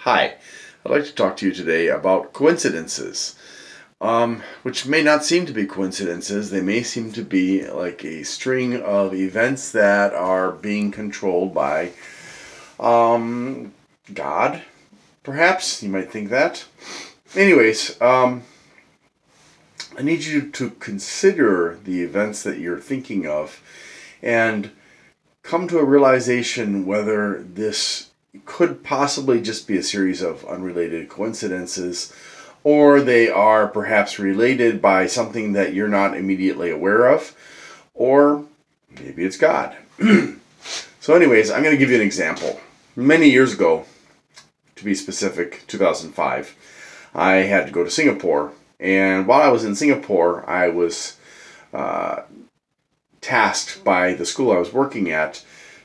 Hi, I'd like to talk to you today about coincidences, which may not seem to be coincidences. They may seem to be like a string of events that are being controlled by God, perhaps. You might think that. Anyways, I need you to consider the events that you're thinking of and come to a realization whether this could possibly just be a series of unrelated coincidences, or they are perhaps related by something that you're not immediately aware of, or maybe it's God. So anyways, I'm going to give you an example. Many years ago, to be specific, 2005, I had to go to Singapore, and while I was in Singapore, I was tasked by the school I was working at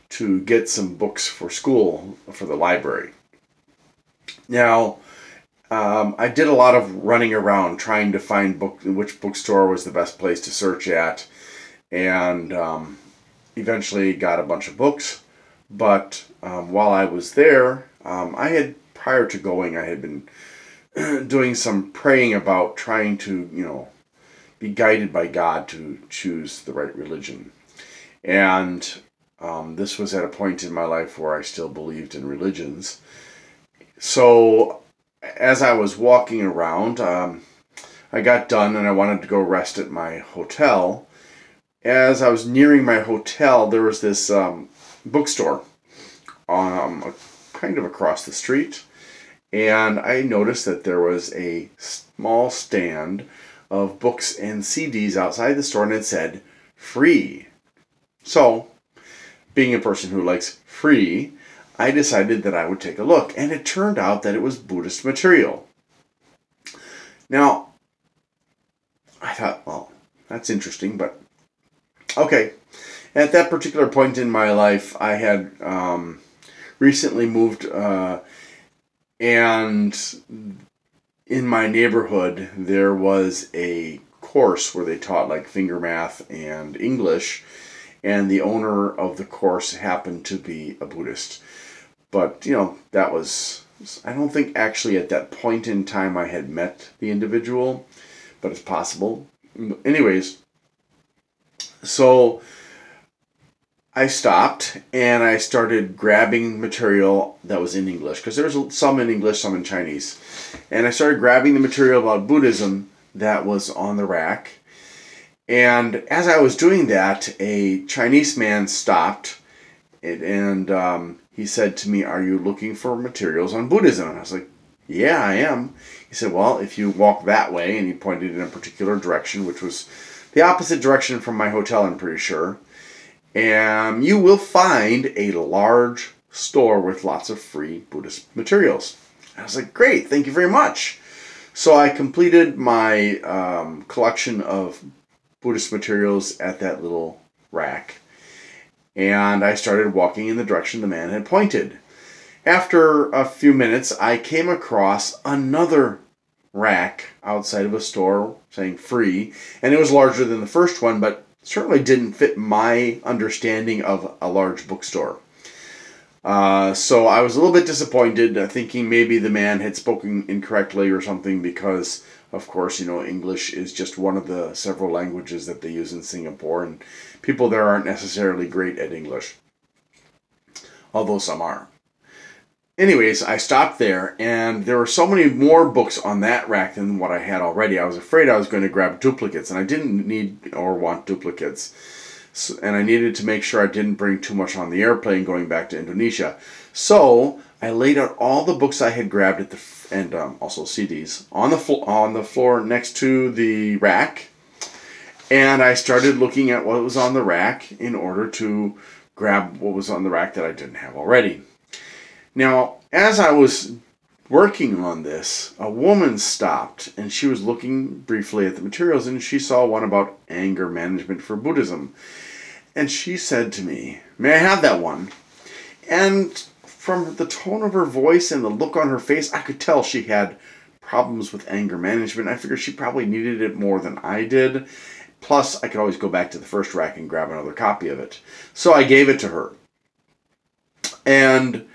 to get some books for school for the library. Now, I did a lot of running around trying to find which bookstore was the best place to search at, and eventually got a bunch of books. But while I was there, prior to going, I had been doing some praying about trying to, be guided by God to choose the right religion. And this was at a point in my life where I still believed in religions. So as I was walking around, I got done and I wanted to go rest at my hotel. As I was nearing my hotel, there was this bookstore kind of across the street. And I noticed that there was a small stand of books and CDs outside the store, and it said, free. So, being a person who likes free, I decided that I would take a look, and it turned out that it was Buddhist material. Now, I thought, well, that's interesting, but okay. At that particular point in my life, I had recently moved, and in my neighborhood, there was a course where they taught like finger math and English, and the owner of the course happened to be a Buddhist. But, that was, I don't think actually at that point in time I had met the individual, but it's possible. Anyways, so I stopped and I started grabbing material that was in English, because there's some in English, some in Chinese. And I started grabbing the material about Buddhism that was on the rack. And as I was doing that, a Chinese man stopped and he said to me, "Are you looking for materials on Buddhism?" And I was like, "Yeah, I am." He said, "Well, if you walk that way," and he pointed in a particular direction, which was the opposite direction from my hotel, I'm pretty sure, "and you will find a large store with lots of free Buddhist materials." I was like, "Great, thank you very much." So I completed my collection of Buddhist materials at that little rack, and I started walking in the direction the man had pointed. After a few minutes, I came across another rack outside of a store saying free, and it was larger than the first one, but certainly didn't fit my understanding of a large bookstore. So I was a little bit disappointed, thinking maybe the man had spoken incorrectly or something, because, of course, English is just one of the several languages that they use in Singapore, and people there aren't necessarily great at English, although some are. Anyways, I stopped there, and there were so many more books on that rack than what I had already. I was afraid I was going to grab duplicates, and I didn't need or want duplicates. And I needed to make sure I didn't bring too much on the airplane going back to Indonesia. So I laid out all the books I had grabbed at and also CDs on the floor next to the rack, and I started looking at what was on the rack in order to grab what was on the rack that I didn't have already. Now, as I was working on this, a woman stopped, and she was looking briefly at the materials, and she saw one about anger management for Buddhism. And she said to me, "May I have that one?" And from the tone of her voice and the look on her face, I could tell she had problems with anger management. I figured she probably needed it more than I did. Plus, I could always go back to the first rack and grab another copy of it. So I gave it to her. And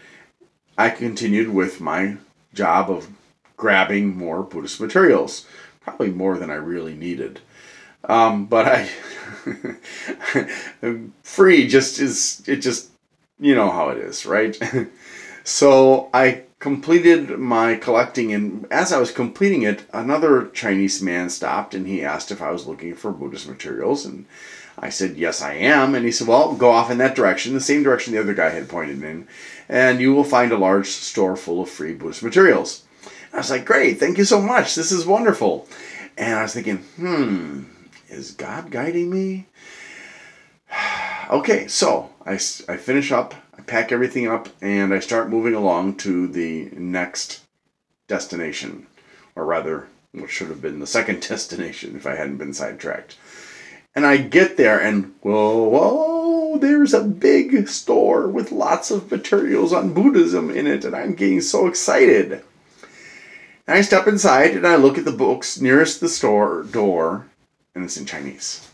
I continued with my job of grabbing more Buddhist materials, probably more than I really needed. But I, free just is, it just, you know how it is, right? So I completed my collecting, and as I was completing it, another Chinese man stopped and he asked if I was looking for Buddhist materials, and I said, yes, I am. And he said, well, go off in that direction, the same direction the other guy had pointed in, and you will find a large store full of free Buddhist materials. I was like, great, thank you so much. This is wonderful. And I was thinking, is God guiding me? Okay, so I finish up, I pack everything up, and I start moving along to the next destination. Or rather, what should have been the second destination if I hadn't been sidetracked. And I get there, and whoa, there's a big store with lots of materials on Buddhism in it, and I'm getting so excited. And I step inside, and I look at the books nearest the store door, and it's in Chinese.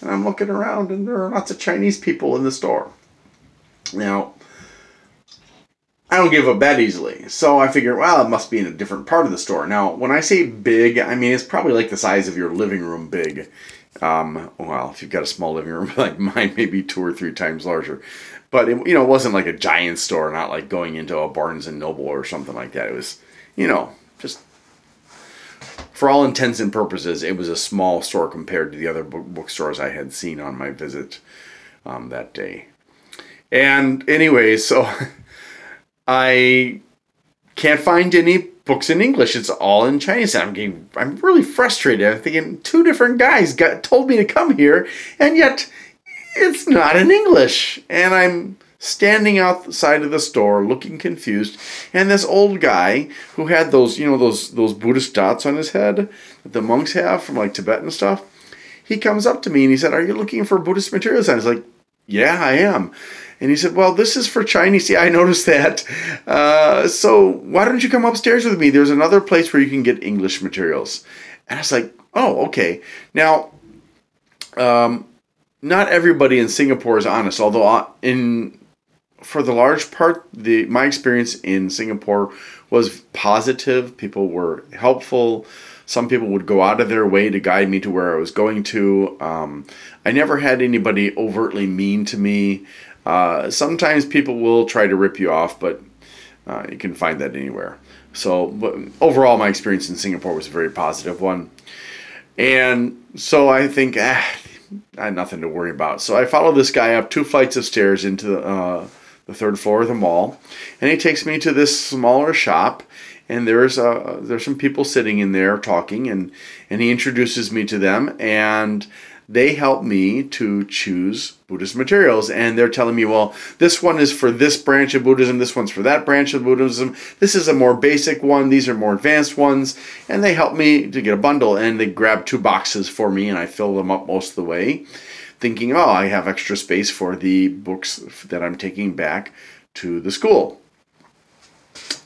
And I'm looking around, and there are lots of Chinese people in the store. Now, I don't give up that easily, so I figure, well, it must be in a different part of the store. Now, when I say big, I mean it's probably like the size of your living room big. Well, if you've got a small living room like mine, maybe 2 or 3 times larger. But it, it wasn't like a giant store, not like going into a Barnes and Noble or something like that. It was, just for all intents and purposes, it was a small store compared to the other bookstores I had seen on my visit that day. And anyway, so I can't find any books in English. It's all in Chinese. I'm really frustrated. I'm thinking 2 different guys told me to come here, and yet it's not in English. And I'm standing outside of the store looking confused, and this old guy who had those, those Buddhist dots on his head that the monks have from like Tibet and stuff, he comes up to me and he said, "Are you looking for Buddhist materials?" And I was like, "Yeah, I am." And he said, "Well, this is for Chinese." Yeah, I noticed that. So why don't you come upstairs with me? There's another place where you can get English materials. And I was like, oh, okay. Now, not everybody in Singapore is honest, although for the large part, my experience in Singapore was positive. People were helpful. Some people would go out of their way to guide me to where I was going to. I never had anybody overtly mean to me. Sometimes people will try to rip you off, but you can find that anywhere. But overall, my experience in Singapore was a very positive one. And so I think, I had nothing to worry about. So I follow this guy up 2 flights of stairs into the 3rd floor of the mall, and he takes me to this smaller shop, and there's some people sitting in there talking, and he introduces me to them, and they help me to choose Buddhist materials. And they're telling me, well, this one is for this branch of Buddhism, this one's for that branch of Buddhism, this is a more basic one, these are more advanced ones. And they help me to get a bundle, and they grab 2 boxes for me, and I fill them up most of the way, thinking, oh, I have extra space for the books that I'm taking back to the school.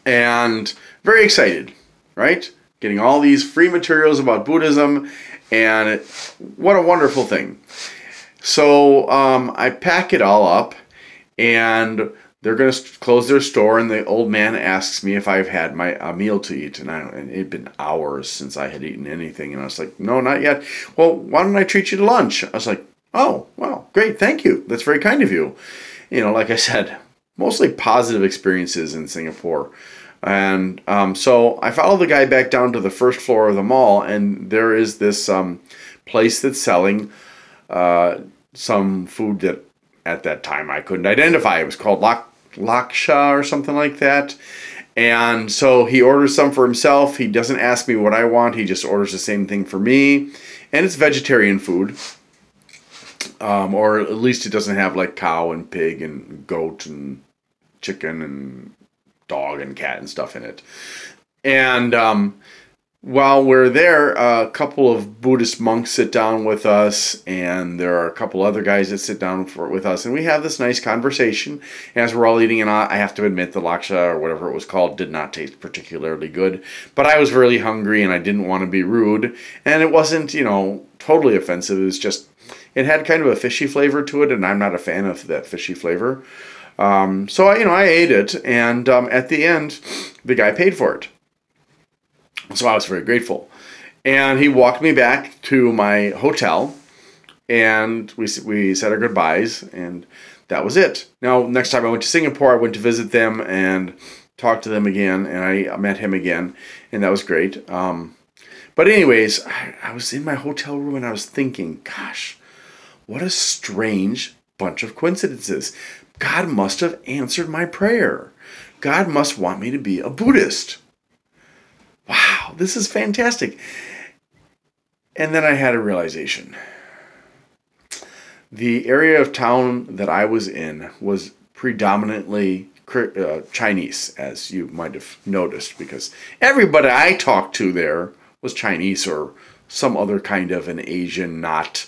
And very excited, right? Getting all these free materials about Buddhism, and what a wonderful thing. So I pack it all up, and they're going to close their store, and the old man asks me if I've had a meal to eat, and it had been hours since I had eaten anything, and I was like, no, not yet. Well, why don't I treat you to lunch? I was like, oh, well, great, thank you. That's very kind of you. Like I said, mostly positive experiences in Singapore. And so I follow the guy back down to the 1st floor of the mall, and there is this place that's selling some food that at that time I couldn't identify. It was called laksha or something like that. And so he orders some for himself. He doesn't ask me what I want. He just orders the same thing for me. And it's vegetarian food. Or at least it doesn't have like cow and pig and goat and chicken and dog and cat and stuff in it. And while we're there, a couple of Buddhist monks sit down with us, and there are a couple other guys that sit down with us, and we have this nice conversation as we're all eating. And I have to admit, the laksha, or whatever it was called, did not taste particularly good, but I was really hungry and I didn't want to be rude, and it wasn't, totally offensive. It was just, it had kind of a fishy flavor to it, and I'm not a fan of that fishy flavor. So I ate it, and at the end, the guy paid for it. So I was very grateful. And he walked me back to my hotel, and we said our goodbyes, and that was it. Now, next time I went to Singapore, I went to visit them and talked to them again, and I met him again, and that was great. But anyways, I was in my hotel room, and I was thinking, gosh, what a strange bunch of coincidences. God must have answered my prayer. God must want me to be a Buddhist. Wow, this is fantastic. And then I had a realization. The area of town that I was in was predominantly Chinese, as you might have noticed, because everybody I talked to there was Chinese or some other kind of an Asian, not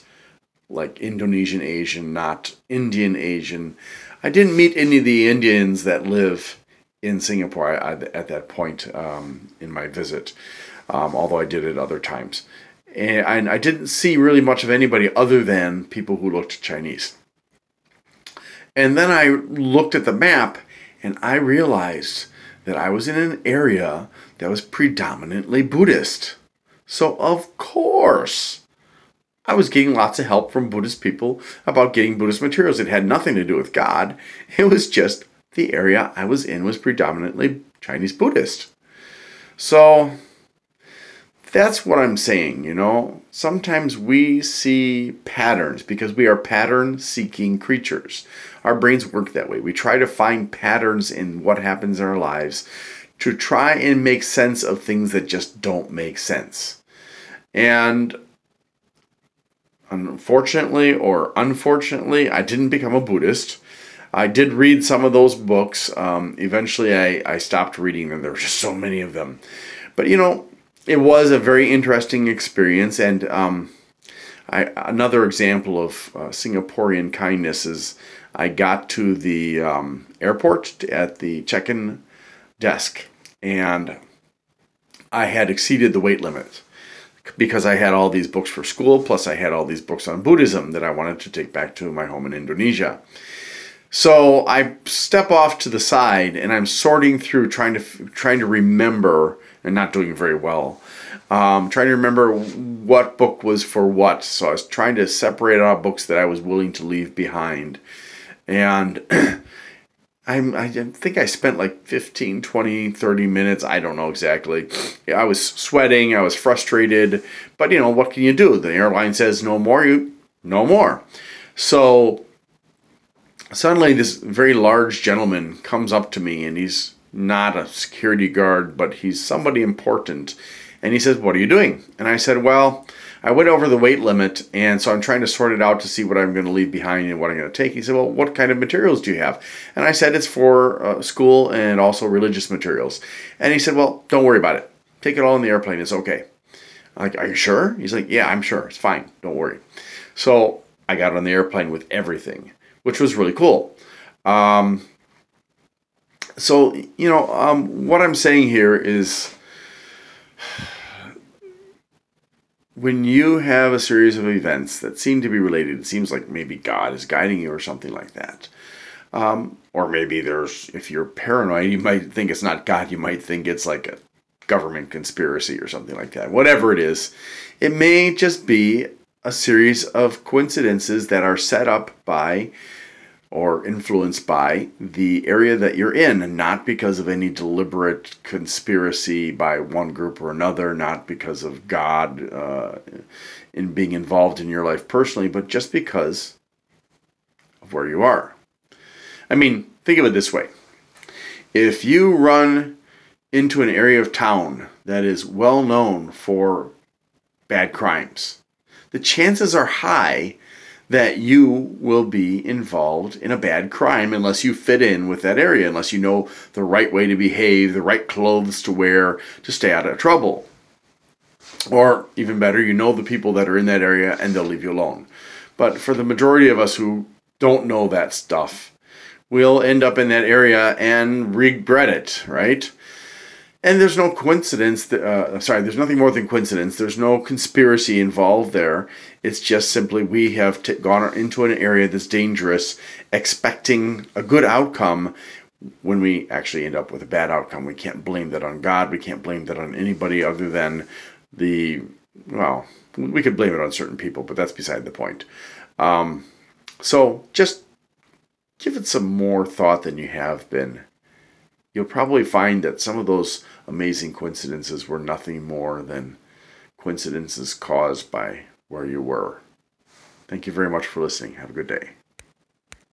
like Indonesian Asian, not Indian Asian. I didn't meet any of the Indians that live in Singapore at that point in my visit, although I did it other times. And I didn't see really much of anybody other than people who looked Chinese. And then I looked at the map, and I realized that I was in an area that was predominantly Buddhist. So of course, I was getting lots of help from Buddhist people about getting Buddhist materials. It had nothing to do with God. It was just the area I was in was predominantly Chinese Buddhist. So that's what I'm saying, Sometimes we see patterns because we are pattern-seeking creatures. Our brains work that way. We try to find patterns in what happens in our lives to try and make sense of things that just don't make sense. And unfortunately or unfortunately, I didn't become a Buddhist. I did read some of those books. Eventually, I stopped reading them. There were just so many of them. But, it was a very interesting experience. And another example of Singaporean kindness is I got to the airport at the check-in desk, and I had exceeded the weight limit because I had all these books for school, plus I had all these books on Buddhism that I wanted to take back to my home in Indonesia. So I step off to the side, and I'm sorting through, trying to remember, and not doing very well, trying to remember what book was for what. So I was trying to separate out books that I was willing to leave behind. And I think I spent like 15, 20, 30 minutes. I don't know exactly. I was sweating. I was frustrated. But, what can you do? The airline says no more, no more. So suddenly this very large gentleman comes up to me, and he's not a security guard, but he's somebody important. And he says, "What are you doing?" And I said, "Well, I went over the weight limit, and so I'm trying to sort it out to see what I'm going to leave behind and what I'm going to take." He said, "Well, what kind of materials do you have?" And I said, "It's for school and also religious materials." And he said, "Well, don't worry about it. Take it all in the airplane. It's okay." I'm like, "Are you sure?" He's like, "Yeah, I'm sure. It's fine. Don't worry." So I got on the airplane with everything, which was really cool. What I'm saying here is, when you have a series of events that seem to be related, it seems like maybe God is guiding you or something like that. Or maybe if you're paranoid, you might think it's not God. You might think it's like a government conspiracy or something like that. Whatever it is, it may just be a series of coincidences that are set up by or influenced by the area that you're in, and not because of any deliberate conspiracy by one group or another, not because of God in being involved in your life personally, but just because of where you are. I mean, think of it this way. If you run into an area of town that is well known for bad crimes, the chances are high that you will be involved in a bad crime unless you fit in with that area, unless you know the right way to behave, the right clothes to wear to stay out of trouble. Or even better, you know the people that are in that area and they'll leave you alone. But for the majority of us who don't know that stuff, we'll end up in that area and regret it, right? And there's no coincidence. There's nothing more than coincidence. There's no conspiracy involved there. It's just simply we have gone into an area that's dangerous, expecting a good outcome. When we actually end up with a bad outcome, we can't blame that on God. We can't blame that on anybody other than we could blame it on certain people, but that's beside the point. So just give it some more thought than you have been. You'll probably find that some of those amazing coincidences were nothing more than coincidences caused by where you were. Thank you very much for listening. Have a good day.